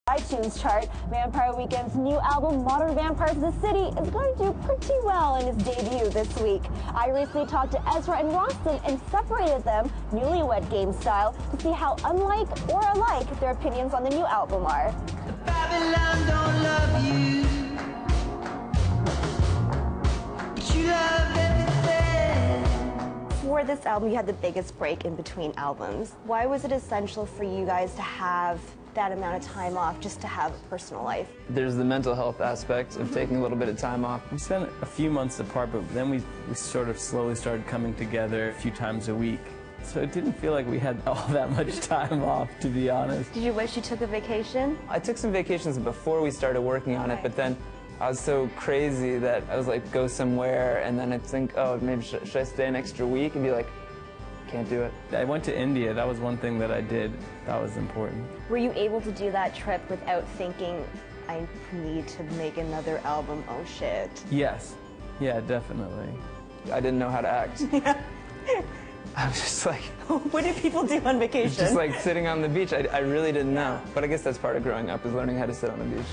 iTunes chart. Vampire Weekend's new album, Modern Vampires of the City, is going to do pretty well in its debut this week. I recently talked to Ezra and Rostam and separated them, Newlywed game style, to see how unlike or alike their opinions on the new album are. Babylon don't love you, but you love everything. For this album, you had the biggest break in between albums. Why was it essential for you guys to have that amount of time off just to have a personal life? There's the mental health aspect of taking a little bit of time off. We spent a few months apart, but then we sort of slowly started coming together a few times a week. So it didn't feel like we had all that much time off, to be honest. Did you wish you took a vacation? I took some vacations before we started working on it, but then I was so crazy that I was like, go somewhere, and then I'd think, oh, maybe should I stay an extra week? And be like, can't do it. I went to India. That was one thing that I did that was important. Were you able to do that trip without thinking, I need to make another album, oh shit? Yes. Yeah, definitely. I didn't know how to act. I was just like... What do people do on vacation? Just like sitting on the beach. I really didn't know. But I guess that's part of growing up, is learning how to sit on the beach.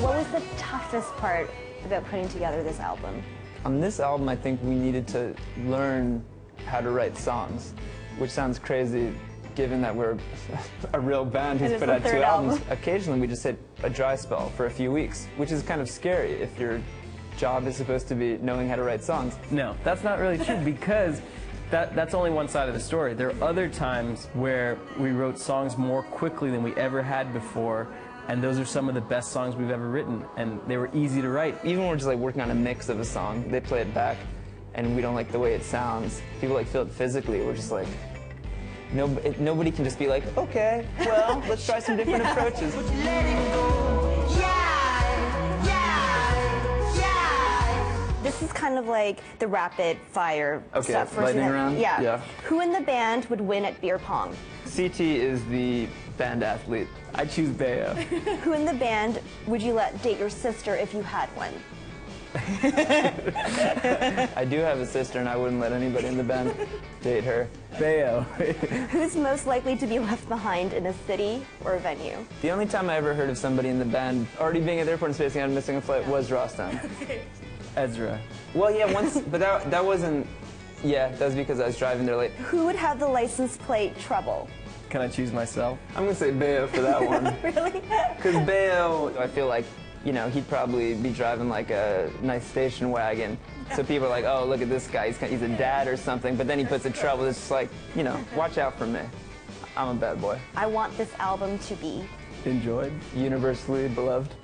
What was the toughest part about putting together this album? On this album, I think we needed to learn how to write songs, which sounds crazy given that we're a real band who's put out 2 albums. Occasionally we just hit a dry spell for a few weeks, which is kind of scary if your job is supposed to be knowing how to write songs. No, that's not really true, because that's only one side of the story. There are other times where we wrote songs more quickly than we ever had before, and those are some of the best songs we've ever written, and they were easy to write. Even when we're just like working on a mix of a song, they play it back, and we don't like the way it sounds. People like feel it physically. We're just like, nobody can just be like, okay, well, let's try some different approaches. This is kind of like the rapid fire stuff. Lightning round? Yeah. Who in the band would win at beer pong? CT is the band athlete. I choose Bayo. Who in the band would you let date your sister if you had one? I do have a sister, and I wouldn't let anybody in the band date her. Bayo. Who's most likely to be left behind in a city or a venue? The only time I ever heard of somebody in the band already being at the airport and spacing out and missing a flight was Rostam. Ezra. Well, yeah, once, but that wasn't, yeah, that was because I was driving there late. Who would have the license plate trouble? Can I choose myself? I'm gonna say Bayo for that one. Really? Because Bayo, I feel like, you know, he'd probably be driving like a nice station wagon. So people are like, oh, look at this guy, he's a dad or something, but then he puts in trouble. It's just like, you know, watch out for me. I'm a bad boy. I want this album to be enjoyed. Universally beloved.